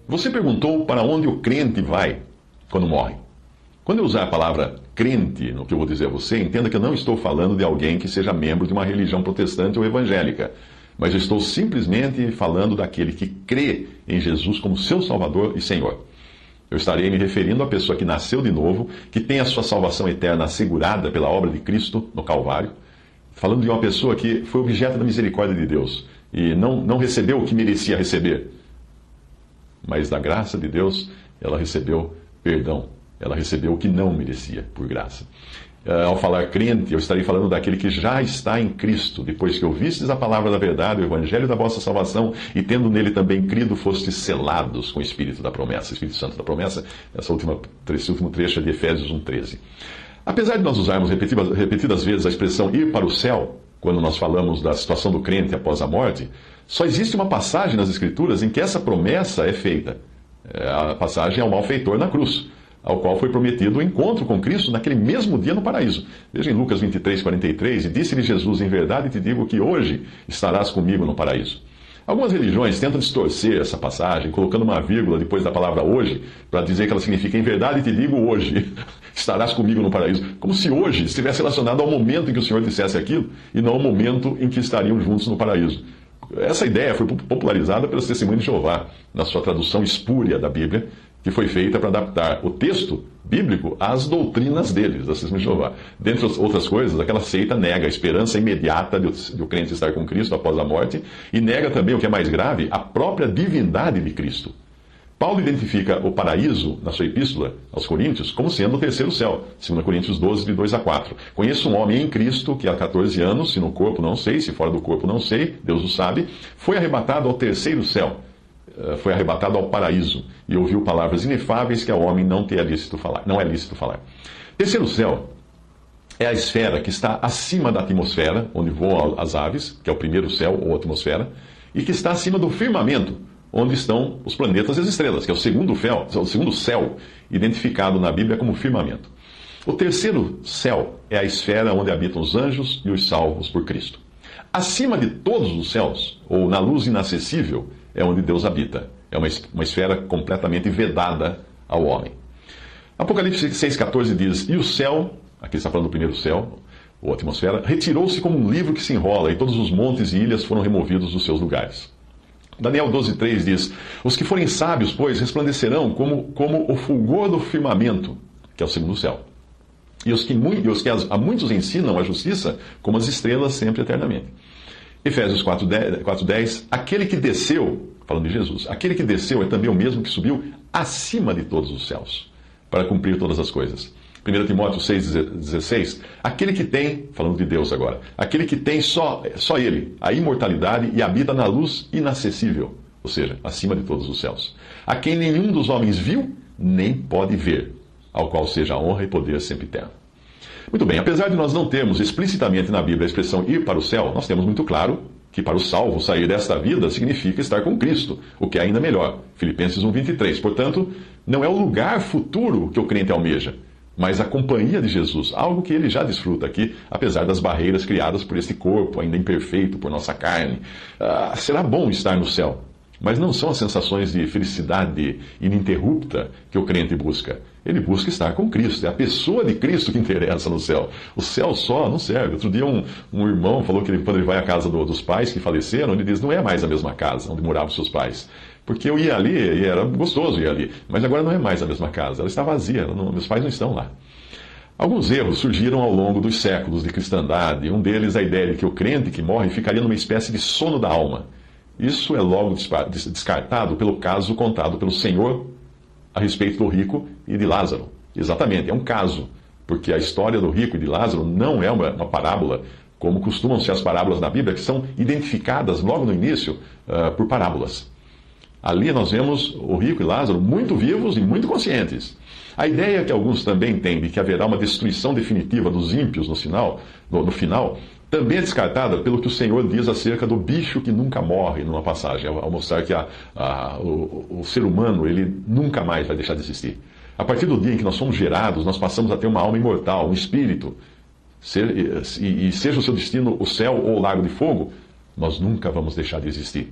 Você perguntou para onde o crente vai quando morre. Quando eu usar a palavra crente no que eu vou dizer a você, entenda que eu não estou falando de alguém que seja membro de uma religião protestante ou evangélica, mas eu estou simplesmente falando daquele que crê em Jesus como seu Salvador e Senhor. Eu estarei me referindo à pessoa que nasceu de novo, que tem a sua salvação eterna assegurada pela obra de Cristo no Calvário, falando de uma pessoa que foi objeto da misericórdia de Deus e não recebeu o que merecia receber, mas da graça de Deus ela recebeu perdão, ela recebeu o que não merecia por graça. Ao falar crente, eu estarei falando daquele que já está em Cristo, depois que ouvistes a palavra da verdade, o evangelho da vossa salvação, e tendo nele também crido, fostes selados com o Espírito da promessa, Espírito Santo da promessa. Esse último trecho é de Efésios 1,13. Apesar de nós usarmos repetidas vezes a expressão ir para o céu, quando nós falamos da situação do crente após a morte, só existe uma passagem nas Escrituras em que essa promessa é feita. A passagem é o malfeitor na cruz, ao qual foi prometido o encontro com Cristo naquele mesmo dia no paraíso. Veja em Lucas 23, 43, e disse-lhe Jesus, em verdade te digo que hoje estarás comigo no paraíso. Algumas religiões tentam distorcer essa passagem, colocando uma vírgula depois da palavra hoje, para dizer que ela significa, em verdade te digo hoje, estarás comigo no paraíso. Como se hoje estivesse relacionado ao momento em que o Senhor dissesse aquilo, e não ao momento em que estariam juntos no paraíso. Essa ideia foi popularizada pelos Testemunhos de Jeová, na sua tradução espúria da Bíblia, que foi feita para adaptar o texto bíblico às doutrinas deles, das Testemunhas de Jeová. Dentre outras coisas, aquela seita nega a esperança imediata de o crente estar com Cristo após a morte e nega também, o que é mais grave, a própria divindade de Cristo. Paulo identifica o paraíso, na sua epístola aos Coríntios, como sendo o terceiro céu, 2 Coríntios 12, de 2 a 4. Conheço um homem em Cristo que há 14 anos, se no corpo não sei, se fora do corpo não sei, Deus o sabe, foi arrebatado ao terceiro céu. Foi arrebatado ao paraíso e ouviu palavras inefáveis que ao homem não é lícito falar. Terceiro céu é a esfera que está acima da atmosfera, onde voam as aves, que é o primeiro céu ou atmosfera, e que está acima do firmamento, onde estão os planetas e as estrelas, que é o segundo céu, identificado na Bíblia como firmamento. O terceiro céu é a esfera onde habitam os anjos e os salvos por Cristo. Acima de todos os céus, ou na luz inacessível, é onde Deus habita. É uma esfera completamente vedada ao homem. Apocalipse 6,14 diz, e o céu, aqui está falando do primeiro céu, ou atmosfera, retirou-se como um livro que se enrola, e todos os montes e ilhas foram removidos dos seus lugares. Daniel 12,3 diz, os que forem sábios, pois, resplandecerão como o fulgor do firmamento, que é o segundo céu. E os que a muitos ensinam a justiça, como as estrelas sempre eternamente. Efésios 4,10, aquele que desceu, falando de Jesus, aquele que desceu é também o mesmo que subiu acima de todos os céus, para cumprir todas as coisas. 1 Timóteo 6,16, aquele que tem, falando de Deus agora, aquele que tem só ele, a imortalidade e habita na luz inacessível, ou seja, acima de todos os céus, a quem nenhum dos homens viu, nem pode ver, ao qual seja a honra e poder sempre eterno. Muito bem, apesar de nós não termos explicitamente na Bíblia a expressão ir para o céu, nós temos muito claro que para o salvo sair desta vida significa estar com Cristo, o que é ainda melhor. Filipenses 1,23. Portanto, não é o lugar futuro que o crente almeja, mas a companhia de Jesus, algo que ele já desfruta aqui, apesar das barreiras criadas por este corpo ainda imperfeito, por nossa carne. Será bom estar no céu, mas não são as sensações de felicidade ininterrupta que o crente busca. Ele busca estar com Cristo. É a pessoa de Cristo que interessa no céu. O céu só não serve. Outro dia um irmão falou que quando ele vai à casa dos pais que faleceram, ele diz, não é mais a mesma casa onde moravam seus pais. Porque eu ia ali e era gostoso ir ali. Mas agora não é mais a mesma casa. Ela está vazia. Meus pais não estão lá. Alguns erros surgiram ao longo dos séculos de cristandade. Um deles a ideia de que o crente que morre ficaria numa espécie de sono da alma. Isso é logo descartado pelo caso contado pelo Senhor a respeito do rico e de Lázaro. Exatamente, é um caso, porque a história do rico e de Lázaro não é uma parábola, como costumam ser as parábolas na Bíblia, que são identificadas logo no início por parábolas. Ali nós vemos o rico e Lázaro muito vivos e muito conscientes. A ideia que alguns também têm de que haverá uma destruição definitiva dos ímpios no final, também é descartada pelo que o Senhor diz acerca do bicho que nunca morre, numa passagem, ao mostrar que o ser humano ele nunca mais vai deixar de existir. A partir do dia em que nós somos gerados, nós passamos a ter uma alma imortal, um espírito, e seja o seu destino o céu ou o lago de fogo, nós nunca vamos deixar de existir.